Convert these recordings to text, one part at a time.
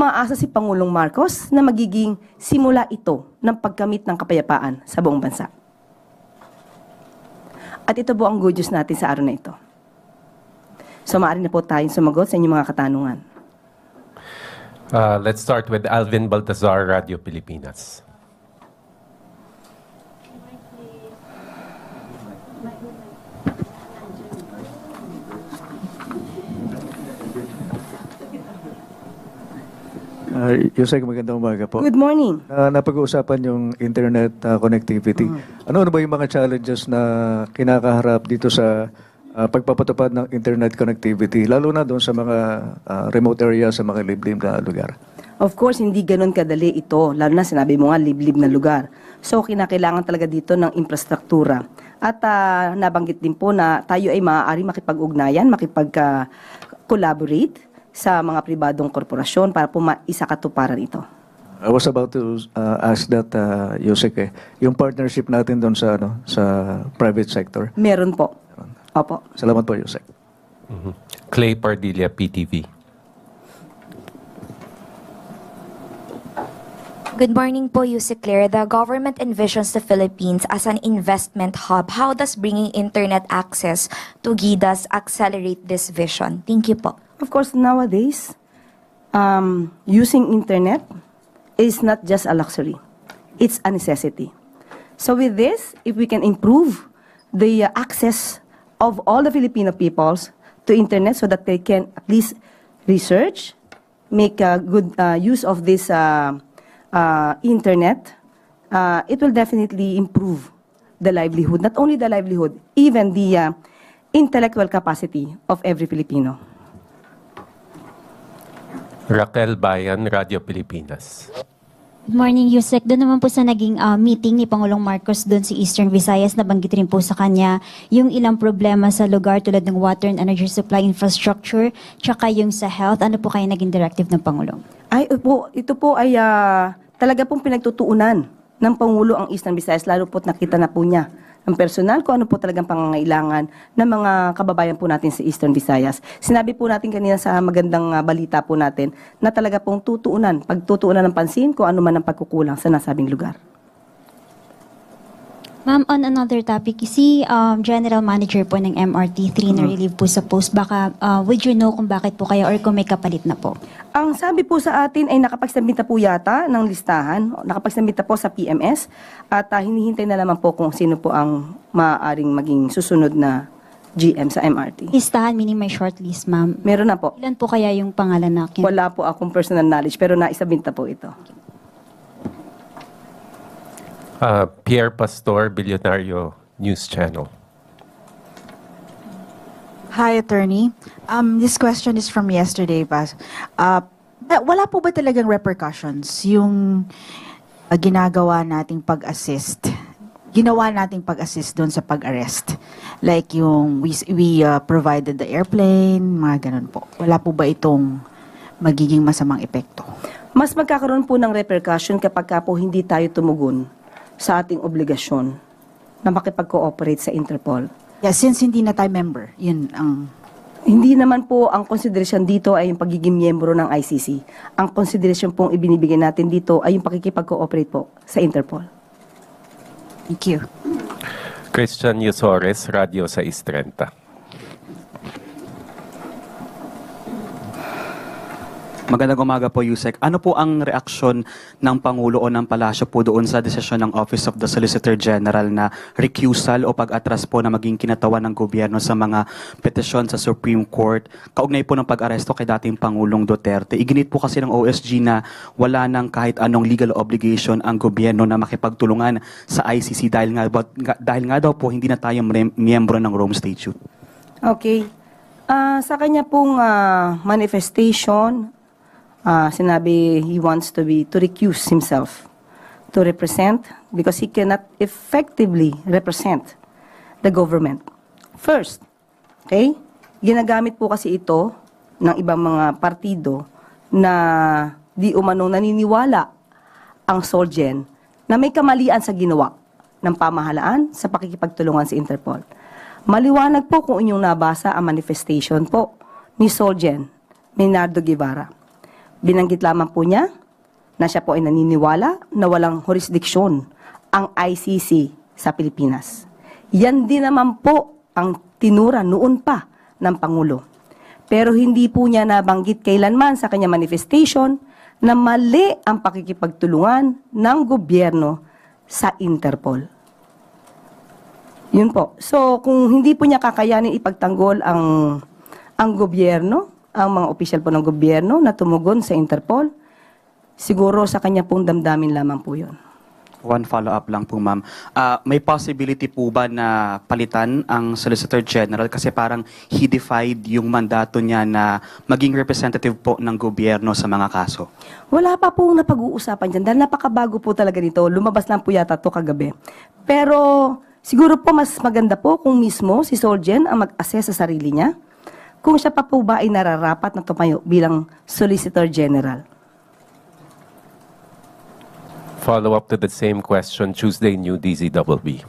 Maasa si Pangulong Marcos na magiging simula ito ng pagkamit ng kapayapaan sa buong bansa. At ito po ang good news natin sa araw na ito. So maaari na po tayong sumagot sa inyong mga katanungan. Let's start with Alvin Baltazar, Radio Pilipinas. Yusek, magandang umaga po. Good morning. Napag-uusapan yung internet connectivity. Ano ba yung mga challenges na kinakaharap dito sa pagpapatupad ng internet connectivity, lalo na doon sa mga remote area, sa mga liblib na lugar? Of course, hindi ganun kadali ito, lalo na sinabi mo nga, liblib na lugar. So, kinakailangan talaga dito ng infrastruktura. At nabanggit din po na tayo ay maaari makipag-ugnayan, makipag-collaborate sa mga pribadong korporasyon para po maisakatuparan ito. I was about to ask that, Yusek, yung partnership natin doon sa, sa private sector. Meron po. Opo. Salamat po, Yusek. Clay Pardilla, PTV. Good morning po, Yusek Claire. The government envisions the Philippines as an investment hub. How does bringing internet access to GIDAS accelerate this vision? Thank you po. Of course, nowadays, using internet is not just a luxury. It's a necessity. So with this, if we can improve the access of all the Filipino peoples to internet so that they can at least research, make a good use of this internet, it will definitely improve the livelihood, not only the livelihood, even the intellectual capacity of every Filipino. Raquel Bayan, Radio Pilipinas. Good morning, Yusek. Doon naman po sa naging meeting ni Pangulong Marcos doon si Eastern Visayas, nabanggit rin po sa kanya yung ilang problema sa lugar tulad ng water and energy supply infrastructure, tsaka yung sa health. Ano po kaya naging directive ng Pangulong? Ito po ay talaga pong pinagtutuunan ng Pangulo ang Eastern Visayas, lalo po't nakita na po niya ang personal kung ano po talagang pangangailangan ng mga kababayan po natin sa Eastern Visayas. Sinabi po natin kanina sa magandang balita po natin na talaga pong pagtutuunan ng pansin kung ano man ang pagkukulang sa nasabing lugar. Ma'am, on another topic, si General Manager po ng MRT3 na relieve po sa post. Baka would you know kung bakit po kaya or kung may kapalit na po? Ang sabi po sa atin ay nakapagsabita po yata ng listahan, nakapagsabita po sa PMS at hinihintay na naman po kung sino po ang maaaring maging susunod na GM sa MRT. Listahan, meaning may shortlist, ma'am. Meron na po. Ilan po kaya yung pangalan na Wala po akong personal knowledge pero naisabita po ito. Pierre Pastor, Billionario News Channel. Hi, Attorney. This question is from yesterday pa. Wala po ba talagang repercussions yung ginagawa nating pag-assist? Ginawa nating pag-assist doon sa pag-arrest? Like yung we provided the airplane, mga ganun po. Wala po ba itong magiging masamang epekto? Mas magkakaroon po ng repercussion kapag po hindi tayo tumugon sa ating obligasyon na makipag-cooperate sa Interpol. Yeah, since hindi na tayo member, yun ang... Hindi naman po ang konsiderasyon dito ay yung pagiging miyembro ng ICC. Ang konsiderasyon pong ibinibigay natin dito ay yung pakikipag-cooperate po sa Interpol. Thank you. Christian Yusores, Radio 630. Magandang umaga po, Yusek. Ano po ang reaksyon ng Pangulo o ng Palasyo po doon sa desisyon ng Office of the Solicitor General na recusal o pag-atras po na maging kinatawan ng gobyerno sa mga petisyon sa Supreme Court kaugnay po ng pag-aresto kay dating Pangulong Duterte? Iginit po kasi ng OSG na wala nang kahit anong legal obligation ang gobyerno na makipagtulungan sa ICC dahil nga daw po hindi na tayo miyembro ng Rome Statute. Okay. Sa kanya pong manifestation, sinabi he wants to recuse himself to represent because he cannot effectively represent the government. First, okay? Ginagamit po kasi ito ng ibang mga partido na di umanong naniniwala ang Solgen na may kamalian sa ginawa ng pamahalaan sa pakikipagtulungan sa Interpol. Maliwanag po kung inyong nabasa ang manifestation po ni Solgen Maynardo Guevara. Binanggit lamang po niya na siya po ay naniniwala na walang jurisdiksyon ang ICC sa Pilipinas. Yan din naman po ang tinura noon pa ng Pangulo. Pero hindi po niya nabanggit kailanman sa kanya manifestation na mali ang pakikipagtulungan ng gobyerno sa Interpol. Yun po. So, kung hindi po niya kakayanin ipagtanggol ang gobyerno, ang mga opisyal po ng gobyerno na tumugon sa Interpol, siguro sa kanya pong damdamin lamang po yun. One follow-up lang po, ma'am. May possibility po ba na palitan ang Solicitor General kasi parang he defied yung mandato niya na maging representative po ng gobyerno sa mga kaso? Wala pa pong napag-uusapan dyan dahil napakabago po talaga nito. Lumabas lang po yata ito kagabi. Pero siguro po mas maganda po kung mismo si Solgen ang mag-assess sa sarili niya kung siya pa po ba ay nararapat na tumayo bilang Solicitor General. Follow-up to the same question, Tuesday New DZWB.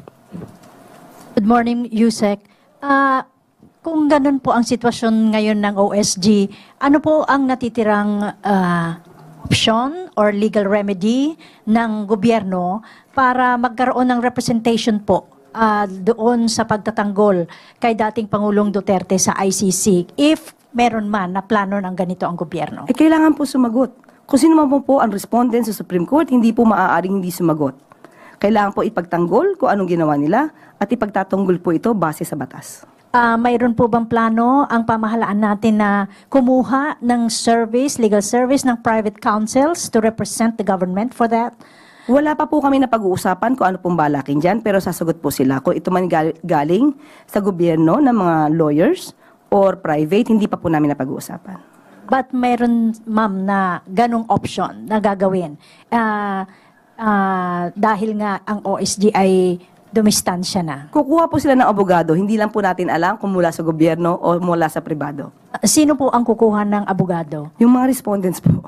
Good morning, Yusek. Kung ganun po ang sitwasyon ngayon ng OSG, ano po ang natitirang option or legal remedy ng gobyerno para magkaroon ng representation po doon sa pagtatanggol kay dating Pangulong Duterte sa ICC if meron man na plano ng ganito ang gobyerno? Kailangan po sumagot. Kung sino man po ang respondent sa Supreme Court, hindi po maaaring hindi sumagot. Kailangan po ipagtanggol kung anong ginawa nila at ipagtatanggol po ito base sa batas. Mayroon po bang plano ang pamahalaan natin na kumuha ng service, legal service ng private counsels to represent the government for that? Wala pa po kami na pag-uusapan kung ano pong balakin dyan, pero sasagot po sila. Kung ito man galing sa gobyerno ng mga lawyers or private, hindi pa po namin na pag-uusapan. But meron, ma'am, na ganong option na gagawin. Dahil nga ang OSG ay dumistansya na. Kukuha po sila ng abogado, hindi lang po natin alam kung mula sa gobyerno o mula sa pribado. Sino po ang kukuha ng abogado? Yung mga respondents po.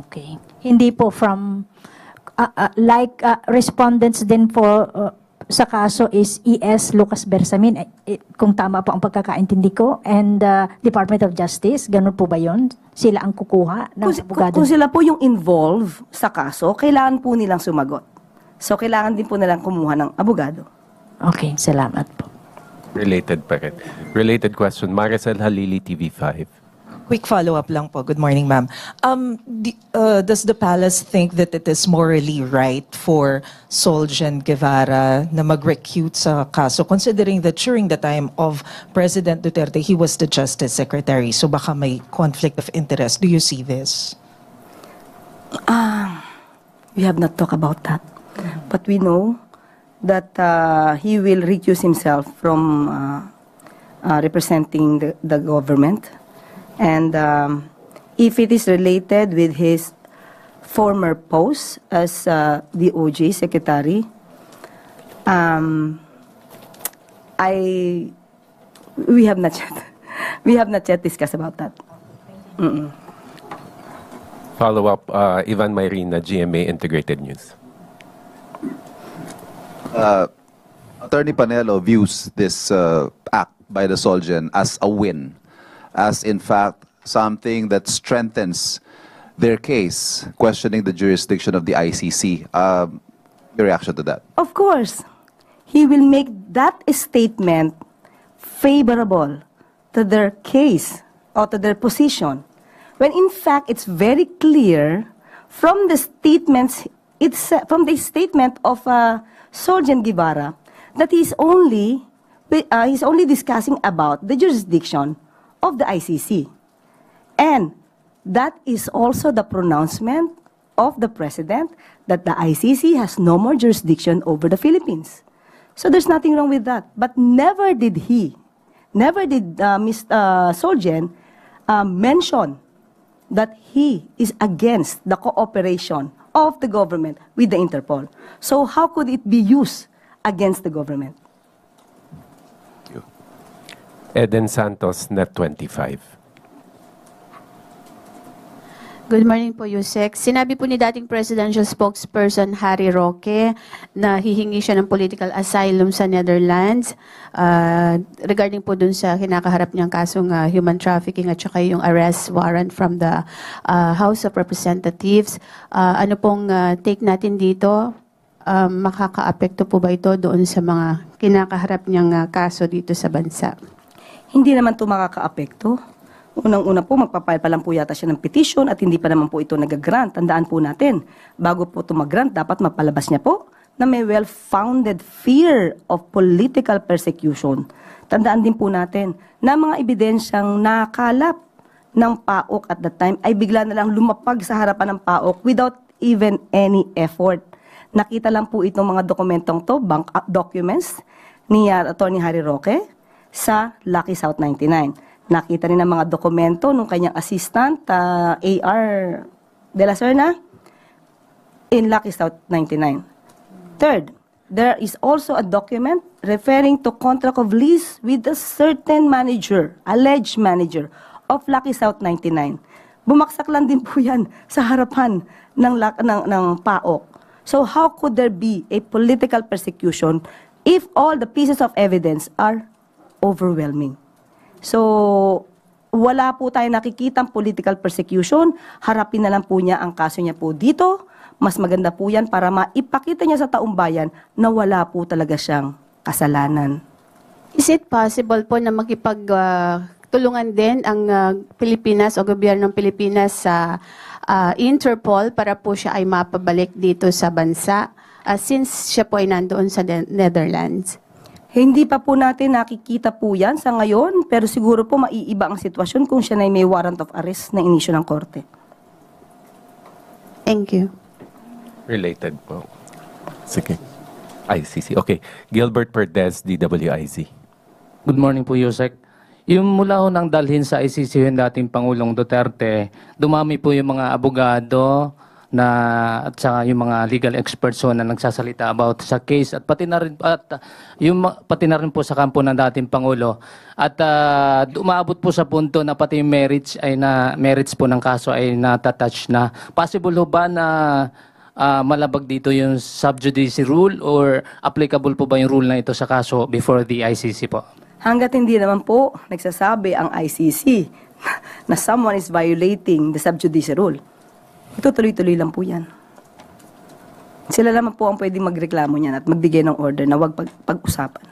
Okay. Hindi po from, respondents din po sa kaso is ES Lucas Bersamin, kung tama po ang pagkakaintindi ko, and Department of Justice, ganun po ba yun? Sila ang kukuha ng abogado? Kung sila po yung involved sa kaso, kailangan po nilang sumagot. So, kailangan din po nilang kumuha ng abogado. Okay, salamat po. Related pa rin. Related question, Maricel Halili, TV5. Quick follow-up lang po. Good morning, ma'am. Does the palace think that it is morally right for Solgen Guevara na mag-recute sa kaso, considering that during the time of President Duterte, he was the Justice Secretary, so baka may conflict of interest. Do you see this? We have not talked about that. But we know that he will recuse himself from representing the government. And if it is related with his former post as the OJ Secretary, we have not yet discussed about that. Follow-up, Ivan Mayrina, GMA Integrated News. Attorney Panelo views this act by the Solgen as a win, as in fact something that strengthens their case, questioning the jurisdiction of the ICC. Your reaction to that? Of course, he will make that statement favorable to their case or to their position, when in fact it's very clear from the statements, from the statement of Solgen Guevara that he's only discussing about the jurisdiction of the ICC. And that is also the pronouncement of the President that the ICC has no more jurisdiction over the Philippines. So there's nothing wrong with that. But never did Mr. Solgen mention that he is against the cooperation of the government with the Interpol. So how could it be used against the government? Eden Santos, Net 25. Good morning po, Yusek. Sinabi po ni dating presidential spokesperson Harry Roque na hihingi siya ng political asylum sa Netherlands regarding po dun sa kinakaharap niyang kasong human trafficking at saka yung arrest warrant from the House of Representatives. Ano pong take natin dito? Makakaapekto po ba ito doon sa mga kinakaharap niyang kaso dito sa bansa? Hindi naman ito makakaapekto. Unang-una po, magpapile pa lang po yata siya ng petition at hindi pa naman po ito nag-grant. Tandaan po natin, bago po ito mag-grant, dapat mapalabas niya po na may well-founded fear of political persecution. Tandaan din po natin na mga ebidensyang nakalap ng PAOK at that time ay bigla na lang lumapag sa harapan ng PAOK without even any effort. Nakita lang po itong mga dokumentong to, bank documents ni Attorney Harry Roque sa Lucky South 99. Nakita rin ang mga dokumento ng kanyang assistant, A.R. De La Serna, in Lucky South 99. Third, there is also a document referring to contract of lease with a certain manager, alleged manager, of Lucky South 99. Bumaksak lang din po yan sa harapan ng PAOK. So how could there be a political persecution if all the pieces of evidence are overwhelming? So, wala po tayo nakikitang political persecution. Harapin na lang po niya ang kaso niya po dito. Mas maganda po yan para maipakita niya sa taong bayan na wala po talaga siyang kasalanan. Is it possible po na makipagtulungan din ang Pilipinas o gobyernong Pilipinas sa Interpol para po siya ay mapabalik dito sa bansa since siya po ay nandoon sa Netherlands? Hindi pa po natin nakikita po yan sa ngayon, pero siguro po maiiba ang sitwasyon kung siya na may warrant of arrest na inisyo ng korte. Thank you. Related po. Sige. ICC. Okay. Gilbert Perdez, DWIZ. Good morning po, Yusek. Yung mula ho nang dalhin sa ICC yung dating Pangulong Duterte, dumami po yung mga abogado at saka yung mga legal experts na nagsasalita about sa case at pati na rin po sa kampo ng dating pangulo at umaabot po sa punto na pati yung merits po ng kaso ay natatouch na. Possible ho ba na malabag dito yung sub judice rule or applicable po ba yung rule na ito sa kaso before the ICC po? Hanggat hindi naman po nagsasabi ang ICC na someone is violating the sub judice rule, ito tuloy-tuloy lang po yan. Sila naman po ang pwedeng magreklamo niyan at magbigay ng order na huwag pag-usapan.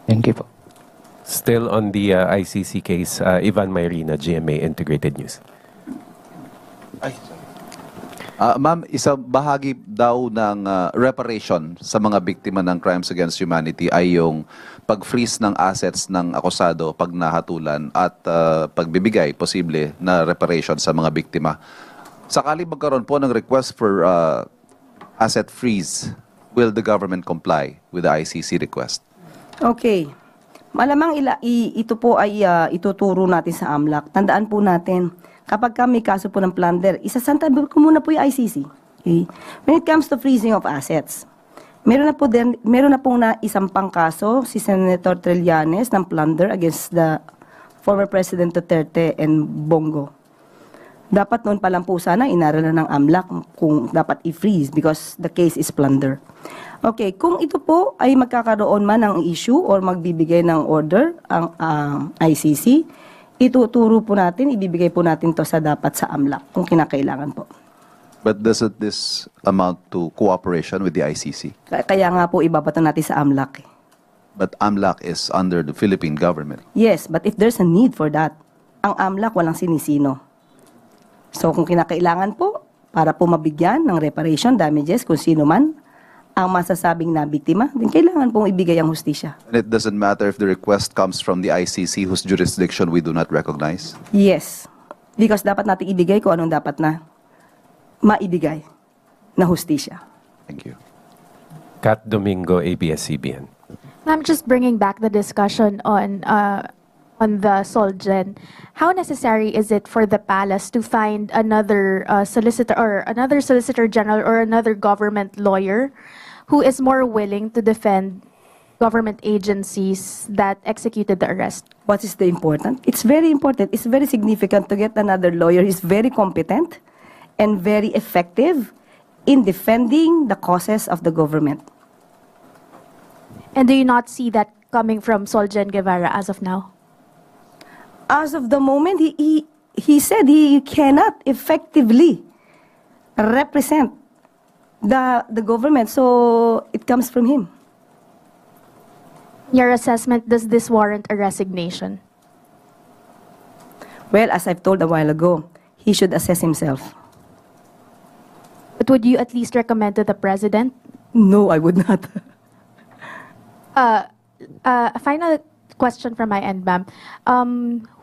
Thank you po. Still on the ICC case, Ivan Mayrina, GMA Integrated News. Ma'am, isang bahagi daw ng reparation sa mga biktima ng crimes against humanity ay yung pag-freeze ng assets ng akusado pag nahatulan at pagbibigay, posible, na reparation sa mga biktima. Sakali magkaroon po ng request for asset freeze, will the government comply with the ICC request? Okay. Malamang ito po ay ituturo natin sa AMLAC. Tandaan po natin, kapag may kaso po ng plunder, isasantabi ko muna po yung ICC. Okay? When it comes to freezing of assets, meron na pong isampang kaso si Senator Trillanes ng plunder against the former President Duterte and Bongo. Dapat noon pa lang po sana inaral na ng AMLAC kung dapat i-freeze because the case is plunder. Okay, kung ito po ay magkakaroon man ng issue or magbibigay ng order ang ICC, ituturo po natin, ibibigay po natin to sa dapat sa AMLAC kung kinakailangan po. But doesn't this amount to cooperation with the ICC? Kaya nga po ibabato natin sa AMLAC. But AMLAC is under the Philippine government. Yes, but if there's a need for that, ang AMLAC walang sinisino. So kung kinakailangan po, para po mabigyan ng reparation damages kung sino man ang masasabing na biktima, din kailangan pong ibigay ang hustisya. And it doesn't matter if the request comes from the ICC whose jurisdiction we do not recognize? Yes. Because dapat natin ibigay kung anong dapat na maibigay na hustisya. Thank you. Kat Domingo, ABS-CBN. Ma'am, just bringing back the discussion on the Solgen, how necessary is it for the palace to find another solicitor general or another government lawyer who is more willing to defend government agencies that executed the arrest? What is the important? It's very important. It's very significant to get another lawyer who's very competent and very effective in defending the causes of the government. And do you not see that coming from Solgen Guevara as of now? As of the moment, he said he cannot effectively represent the government, so it comes from him. Your assessment, does this warrant a resignation? Well, as I've told a while ago, he should assess himself. But would you at least recommend to the president? No, I would not. A final question from my end, ma'am.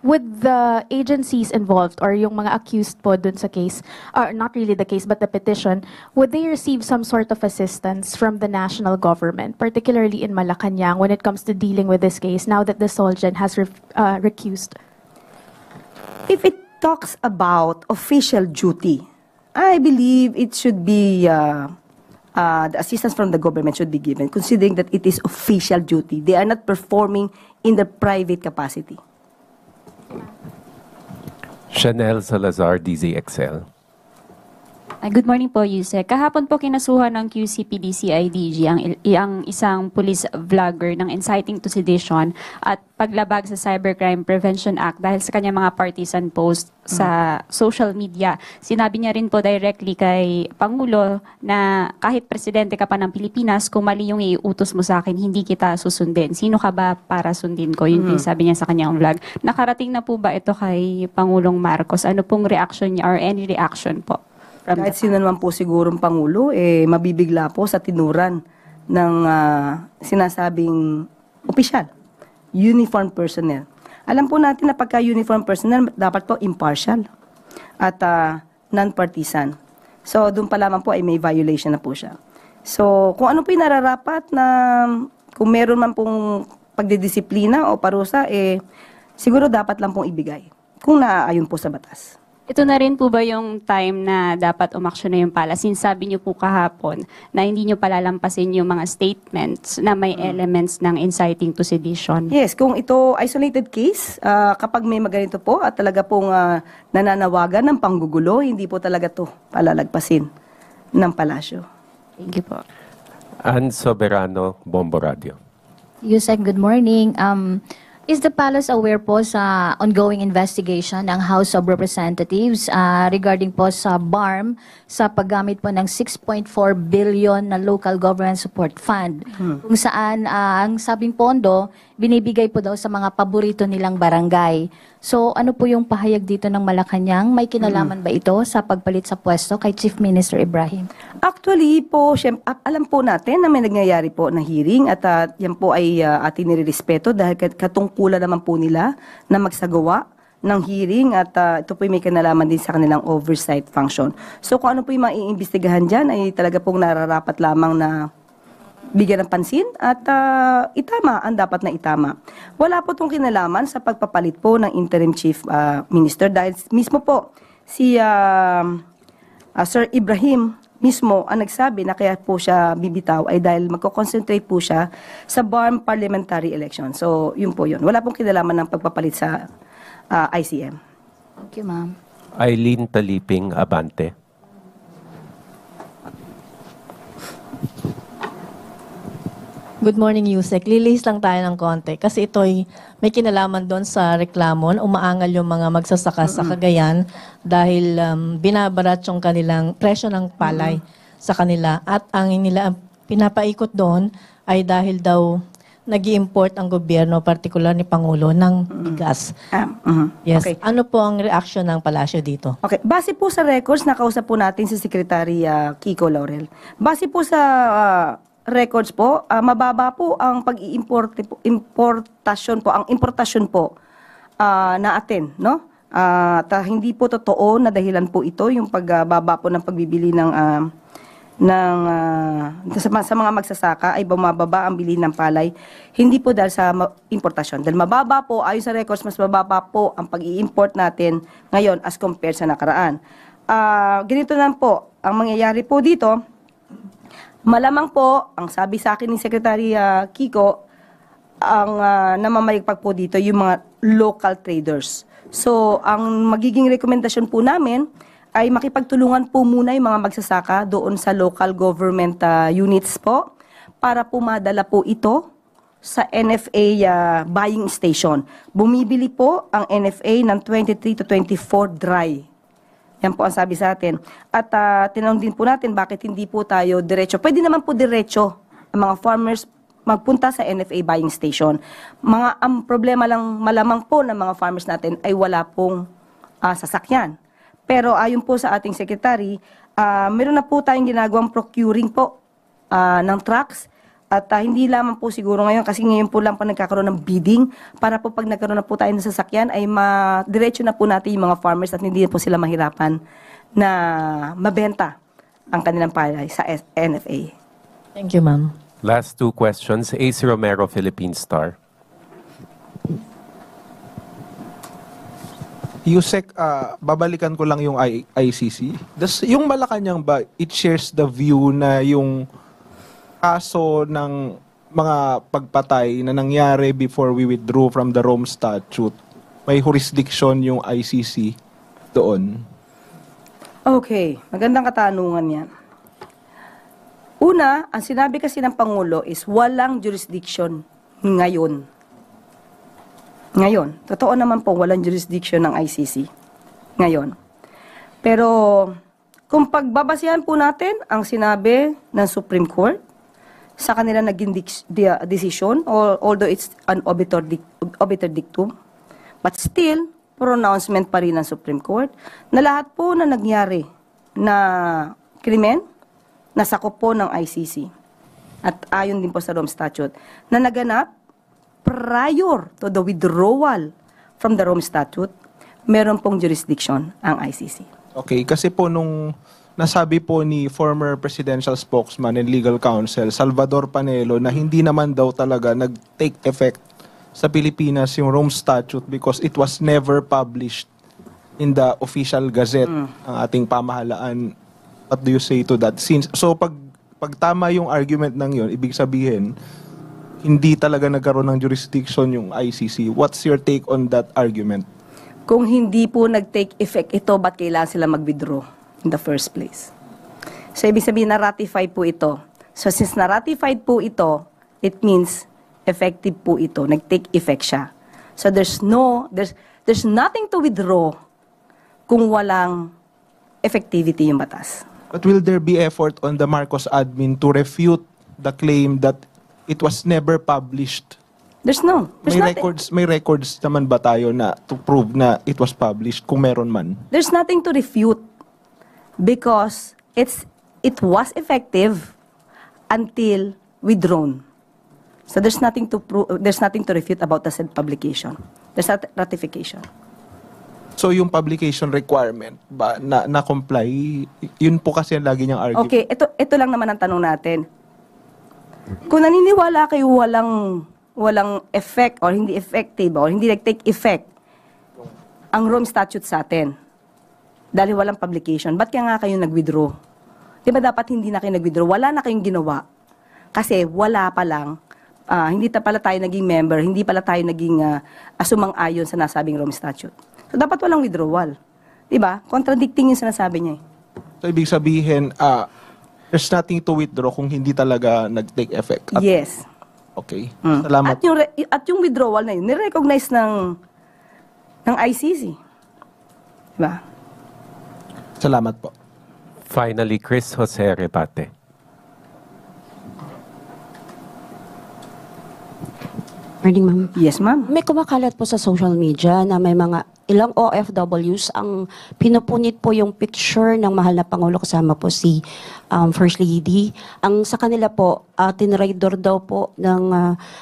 With the agencies involved or yung mga accused po dun sa case, or not really the case but the petition, would they receive some sort of assistance from the national government, particularly in Malacanang, when it comes to dealing with this case now that the Solgen has recused? If it talks about official duty, I believe it should be the assistance from the government should be given, considering that it is official duty. They are not performing in their private capacity. Chanel Salazar, DZXL. Good morning po, Yusek. Kahapon po kinasuhan ng QCPD-CIDG ang isang police vlogger ng inciting to sedition at paglabag sa Cybercrime Prevention Act dahil sa kanyang mga partisan post sa social media. Sinabi niya rin po directly kay Pangulo na kahit presidente ka pa ng Pilipinas, kung mali yung iutos mo sa akin, hindi kita susundin. Sino ka ba para sundin ko? Yun yung sabi niya sa kanyang vlog. Nakarating na po ba ito kay Pangulong Marcos? Ano pong reaction niya or any reaction po? Kahit sino naman po sigurong Pangulo, mabibigla po sa tinuran ng sinasabing opisyal, uniform personnel. Alam po natin na pagka uniform personnel, dapat po impartial at non-partisan. So, doon pa lamang po ay may violation na po siya. So, kung ano po yung nararapat na, kung meron man pong pagdidisiplina o parusa, siguro dapat lang pong ibigay kung naaayon po sa batas. Ito na rin po ba yung time na dapat umaksyon na yung pala? Since sabi niyo po kahapon na hindi niyo palalampasin yung mga statements na may elements ng inciting to sedition. Yes, kung ito isolated case, kapag may maganito po at talaga pong nananawagan ng panggugulo, hindi po talaga to palalagpasin ng palasyo. Thank you po. Ann Soberano, Bombo Radio. Yusek, good morning. Is the palace aware po sa ongoing investigation ng House of Representatives regarding po sa BARM sa paggamit po ng 6.4 billion na local government support fund kung saan ang sabing pondo binibigay po daw sa mga paborito nilang barangay. So ano po yung pahayag dito ng Malacanang? May kinalaman ba ito sa pagpalit sa pwesto kay Chief Minister Ibrahim? Actually po, alam po natin na may nangyayari po na hearing at yan po ay ating nirerespeto dahil katungkulan naman po nila na magsagawa ng hearing at ito po may kinalaman din sa kanilang oversight function. So kung ano po yung maiimbestigahan dyan ay talaga pong nararapat lamang na bigyan ng pansin at itama ang dapat na itama. Wala po itong kinalaman sa pagpapalit po ng interim chief minister dahil mismo po si Sir Ibrahim mismo ang nagsabi na kaya po siya bibitaw ay dahil magko-concentrate po siya sa BARM parliamentary election. So yun po yun. Wala pong kinalaman ng pagpapalit sa ICM. Thank you, ma'am. Eileen Taliping, Abante. Good morning, Yusek. Lilis lang tayo ng konti kasi ito'y may kinalaman doon sa reklamon. Umaangal yung mga magsasaka sa Cagayan dahil binabarat yung kanilang presyo ng palay sa kanila. At ang nila pinapaikot doon ay dahil daw nag-i-import ang gobyerno, particular ni Pangulo, ng bigas. Yes. Okay. Ano po ang reaction ng palasyo dito? Okay. Base po sa records, nakausap po natin si Secretary Kiko Laurel. Base po sa records po, mababa po ang importasyon po na atin, no? Hindi po totoo na dahilan po ito yung pagbaba po ng pagbibili sa mga magsasaka ay bumababa ang bili ng palay. Hindi po dahil sa importasyon. Dahil mababa po, ayon sa records, mas mababa po ang pag-i-import natin ngayon as compared sa nakaraan. Ganito lang po, ang mangyayari po dito, malamang po, ang sabi sa akin ni Secretary Kiko, namamayagpag po dito yung mga local traders. So, ang magiging rekomendasyon po namin ay makipagtulungan po muna yung mga magsasaka doon sa local government units po para po madala po ito sa NFA buying station. Bumibili po ang NFA ng 23 to 24 dry. Yan po ang sabi sa atin. At tinanong din po natin bakit hindi po tayo diretso. Pwede naman po diretso ang mga farmers magpunta sa NFA buying station. Ang problema lang malamang po ng mga farmers natin ay wala pong sasakyan. Pero ayon po sa ating secretary, meron na po tayong ginagawang procuring po ng trucks. At hindi lamang po siguro ngayon, kasi ngayon po lang po nagkakaroon ng bidding para po pag nagkaroon na po tayo ng sasakyan ay diretso na po natin yung mga farmers at hindi po sila mahirapan na mabenta ang kanilang palay sa NFA. Thank you, ma'am. Last two questions. Ace Romero, Philippine Star. Yusek, babalikan ko lang yung ICC. Yung Malacanang ba, it shares the view na yung kaso ng mga pagpatay na nangyari before we withdrew from the Rome Statute, may jurisdiction yung ICC doon? Okay, magandang katanungan yan. Una, ang sinabi kasi ng Pangulo is walang jurisdiction ngayon. Ngayon. Totoo naman po, walang jurisdiction ng ICC. Ngayon. Pero, kung pagbabasihan po natin ang sinabi ng Supreme Court sa kanila naging decision, although it's an obiter dictum, but still, pronouncement pa rin ng Supreme Court na lahat po na nangyari na krimen, nasakop po ng ICC. At ayon din po sa Rome Statute, na naganap prior to the withdrawal from the Rome Statute, meron pong jurisdiction ang ICC. Okay, kasi po nung nasabi po ni former presidential spokesman and legal counsel, Salvador Panelo, na hindi naman daw talaga nag-take effect sa Pilipinas yung Rome Statute because it was never published in the official gazette ng ating pamahalaan. What do you say to that? So pag tama yung argument ng yun, ibig sabihin, hindi talaga nagkaroon ng jurisdiction yung ICC. What's your take on that argument? Kung hindi po nag-take effect ito, ba't kailangan sila mag-withdraw in the first place? So ibig sabihin, na-ratify po ito. So since na-ratified po ito, it means effective po ito. Nag-take effect siya. So there's nothing to withdraw kung walang effectivity yung batas. But will there be effort on the Marcos admin to refute the claim that it was never published? There's May records naman ba tayo na to prove na it was published kung meron man? There's nothing to refute because it was effective until withdrawn. So there's nothing to refute about the said publication. There's not ratification. So yung publication requirement ba na comply, yun po kasi ang lagi niyang argument. Okay, ito lang naman ang tanong natin. Kung naniniwala kayo walang effect or hindi effective or hindi nag-take effect ang Rome Statute sa atin dahil walang publication, ba't kaya nga kayo nag-withdraw? Di ba dapat hindi na kayo nag-withdraw? Wala na kayong ginawa. Kasi wala pa lang, hindi pala tayo naging member, hindi pala tayo naging sumang-ayon sa nasabing Rome Statute. So, dapat walang withdrawal. Diba? Contradicting yung sinasabi niya. So, ibig sabihin, there's nothing to withdraw kung hindi talaga nag-take effect. Yes. Okay. Salamat. At yung withdrawal na yun, nirecognize ng ICC. Diba? Salamat po. Finally, Chris Jose Rebate. Morning, ma'am. Yes, ma'am. May kumakalat po sa social media na may mga ilang OFWs ang pinupunit po yung picture ng mahal na Pangulo kasama po si First Lady. Ang sa kanila po, tinraidor daw po ng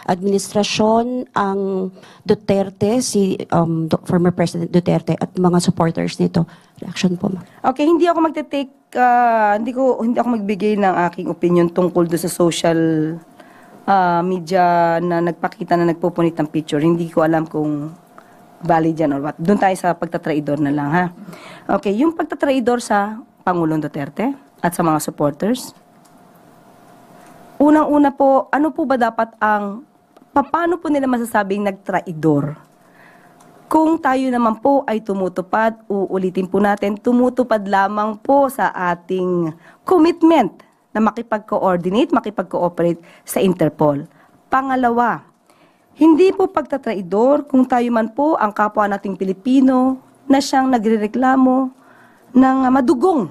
administrasyon ang Duterte, si former President Duterte at mga supporters nito. Reaction po, ma'am. Okay, hindi ako hindi ako magbigay ng aking opinion tungkol do sa social media na nagpakita na nagpupunit ng picture. Hindi ko alam kung valid yan or what. Doon tayo sa pagtatraidor na lang, ha? Okay, yung pagtatraidor sa Pangulong Duterte at sa mga supporters. Unang-una po, ano po ba dapat ang paano po nila masasabing nagtraidor? Kung tayo naman po ay tumutupad, uulitin po natin, tumutupad lamang po sa ating commitment na makipag-coordinate, makipag-cooperate sa Interpol. Pangalawa, hindi po pagtatraidor kung tayo man po ang kapwa nating Pilipino na siyang nagrereklamo ng madugong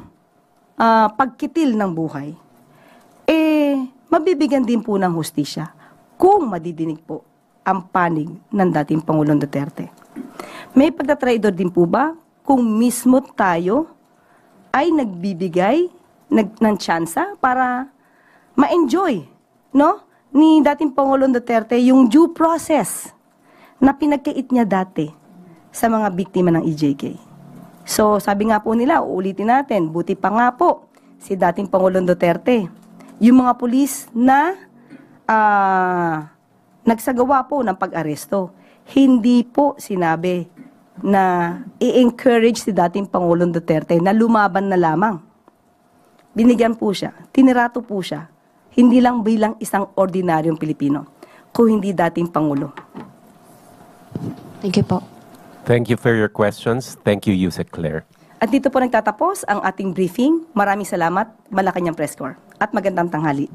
pagkitil ng buhay. Mabibigyan din po ng hustisya kung madidinig po ang panig ng dating Pangulong Duterte. May pagtatraidor din po ba kung mismo tayo ay nagbibigay ng tsansa para ma-enjoy, no, ni dating Pangulong Duterte yung due process na pinagkait niya dati sa mga biktima ng EJK. So, sabi nga po nila, uulitin natin, buti pa nga po si dating Pangulong Duterte, yung mga pulis na nagsagawa po ng pag-aresto, hindi po sinabi na i-encourage si dating Pangulong Duterte na lumaban na lamang. Binigyan po siya, tinirato po siya, hindi lang bilang isang ordinaryong Pilipino, kung hindi dating Pangulo. Thank you po. Thank you for your questions. Thank you, Yusek Claire. At dito po nagtatapos ang ating briefing. Maraming salamat, Malacanang Press Corps. At magandang tanghali.